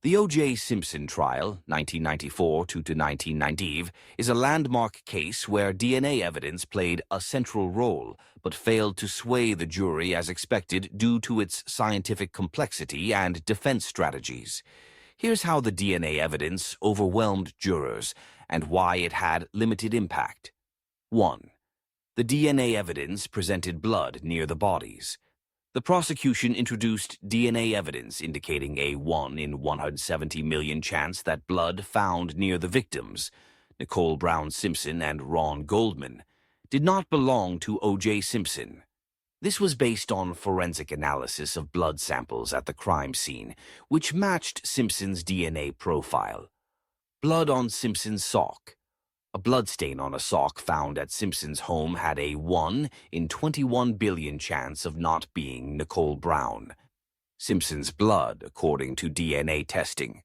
The O.J. Simpson trial, 1994 to 1990, is a landmark case where DNA evidence played a central role but failed to sway the jury as expected due to its scientific complexity and defense strategies. Here's how the DNA evidence overwhelmed jurors and why it had limited impact. 1. The DNA evidence presented blood near the bodies. The prosecution introduced DNA evidence indicating a 1 in 170 million chance that blood found near the victims, Nicole Brown Simpson and Ron Goldman, did not belong to O.J. Simpson. This was based on forensic analysis of blood samples at the crime scene, which matched Simpson's DNA profile. Blood on Simpson's sock. A bloodstain on a sock found at Simpson's home had a 1 in 21 billion chance of not being Nicole Brown. Simpson's blood, according to DNA testing.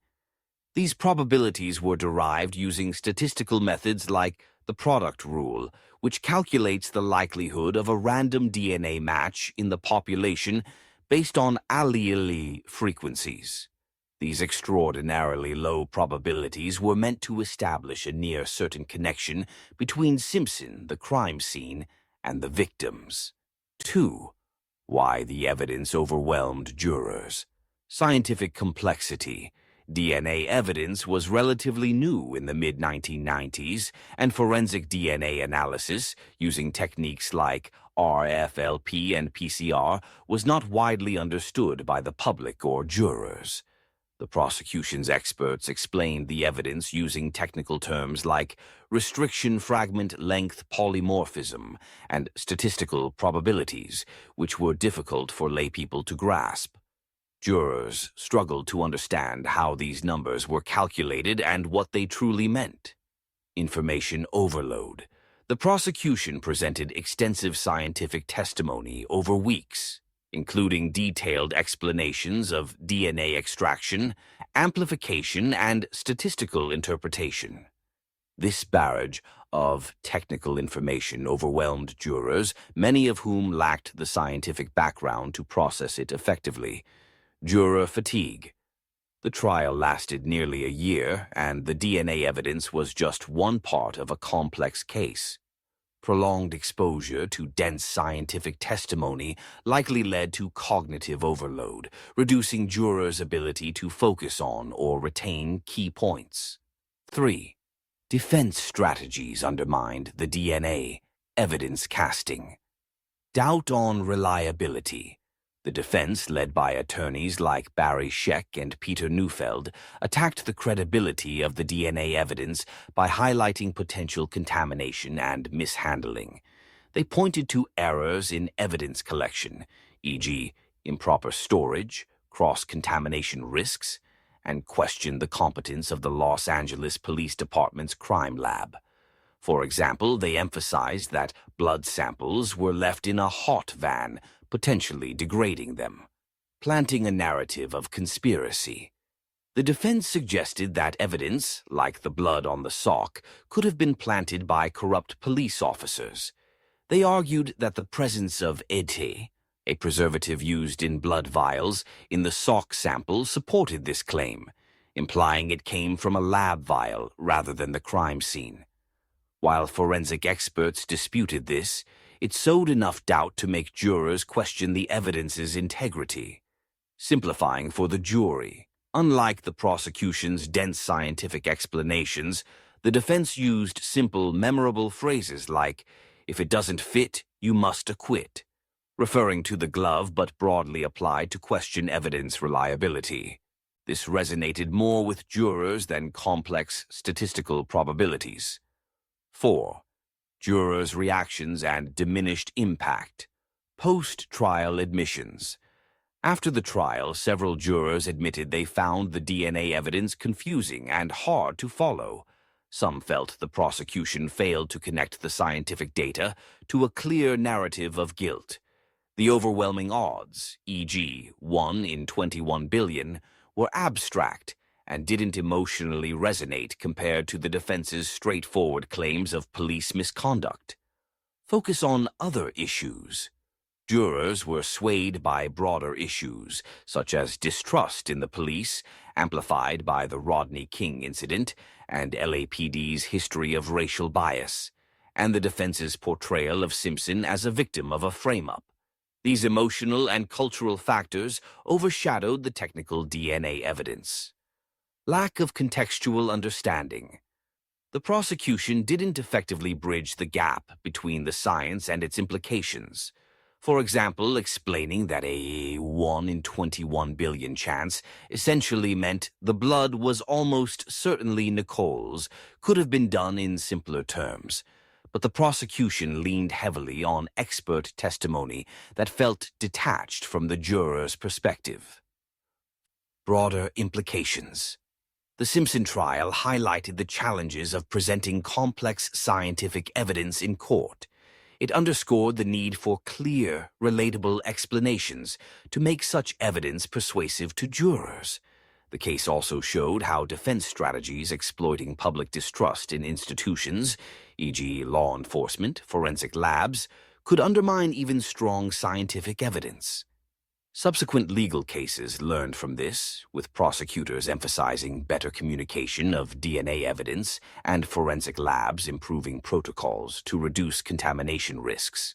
These probabilities were derived using statistical methods like the product rule, which calculates the likelihood of a random DNA match in the population based on allele frequencies. These extraordinarily low probabilities were meant to establish a near-certain connection between Simpson, the crime scene, and the victims. 2. Why the evidence overwhelmed jurors. Scientific complexity. DNA evidence was relatively new in the mid-1990s, and forensic DNA analysis, using techniques like RFLP and PCR, was not widely understood by the public or jurors. The prosecution's experts explained the evidence using technical terms like restriction fragment length polymorphism and statistical probabilities, which were difficult for laypeople to grasp. Jurors struggled to understand how these numbers were calculated and what they truly meant. Information overload. The prosecution presented extensive scientific testimony over weeks, including detailed explanations of DNA extraction, amplification, and statistical interpretation. This barrage of technical information overwhelmed jurors, many of whom lacked the scientific background to process it effectively. Juror fatigue. The trial lasted nearly a year, and the DNA evidence was just one part of a complex case. Prolonged exposure to dense scientific testimony likely led to cognitive overload, reducing jurors' ability to focus on or retain key points. 3. Defense strategies undermined the DNA evidence casting. Doubt on reliability. The defense, led by attorneys like Barry Scheck and Peter Neufeld, attacked the credibility of the DNA evidence by highlighting potential contamination and mishandling. They pointed to errors in evidence collection, e.g., improper storage, cross-contamination risks, and questioned the competence of the Los Angeles Police Department's crime lab. For example, they emphasized that blood samples were left in a hot van, potentially degrading them, planting a narrative of conspiracy. The defense suggested that evidence, like the blood on the sock, could have been planted by corrupt police officers. They argued that the presence of ET, a preservative used in blood vials, in the sock sample supported this claim, implying it came from a lab vial rather than the crime scene. While forensic experts disputed this, it sowed enough doubt to make jurors question the evidence's integrity. Simplifying for the jury. Unlike the prosecution's dense scientific explanations, the defense used simple, memorable phrases like, "If it doesn't fit, you must acquit," referring to the glove but broadly applied to question evidence reliability. This resonated more with jurors than complex statistical probabilities. 4. Jurors' reactions and diminished impact. Post-trial admissions. After the trial, several jurors admitted they found the DNA evidence confusing and hard to follow. Some felt the prosecution failed to connect the scientific data to a clear narrative of guilt. The overwhelming odds, e.g., 1 in 21 billion, were abstract and didn't emotionally resonate compared to the defense's straightforward claims of police misconduct. Focus on other issues. Jurors were swayed by broader issues, such as distrust in the police amplified by the Rodney King incident and LAPD's history of racial bias, and the defense's portrayal of Simpson as a victim of a frame-up. These emotional and cultural factors overshadowed the technical DNA evidence. Lack of contextual understanding. The prosecution didn't effectively bridge the gap between the science and its implications. For example, explaining that a 1 in 21 billion chance essentially meant the blood was almost certainly Nicole's could have been done in simpler terms. But the prosecution leaned heavily on expert testimony that felt detached from the juror's perspective. Broader implications. The Simpson trial highlighted the challenges of presenting complex scientific evidence in court. It underscored the need for clear, relatable explanations to make such evidence persuasive to jurors. The case also showed how defense strategies exploiting public distrust in institutions, e.g. law enforcement, forensic labs, could undermine even strong scientific evidence. Subsequent legal cases learned from this, with prosecutors emphasizing better communication of DNA evidence and forensic labs improving protocols to reduce contamination risks.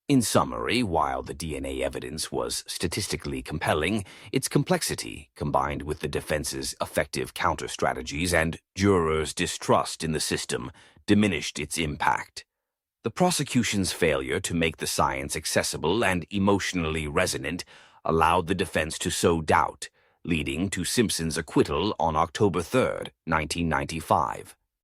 In summary, while the DNA evidence was statistically compelling, its complexity, combined with the defense's effective counter-strategies and jurors' distrust in the system, diminished its impact. The prosecution's failure to make the science accessible and emotionally resonant allowed the defense to sow doubt, leading to Simpson's acquittal on October 3, 1995.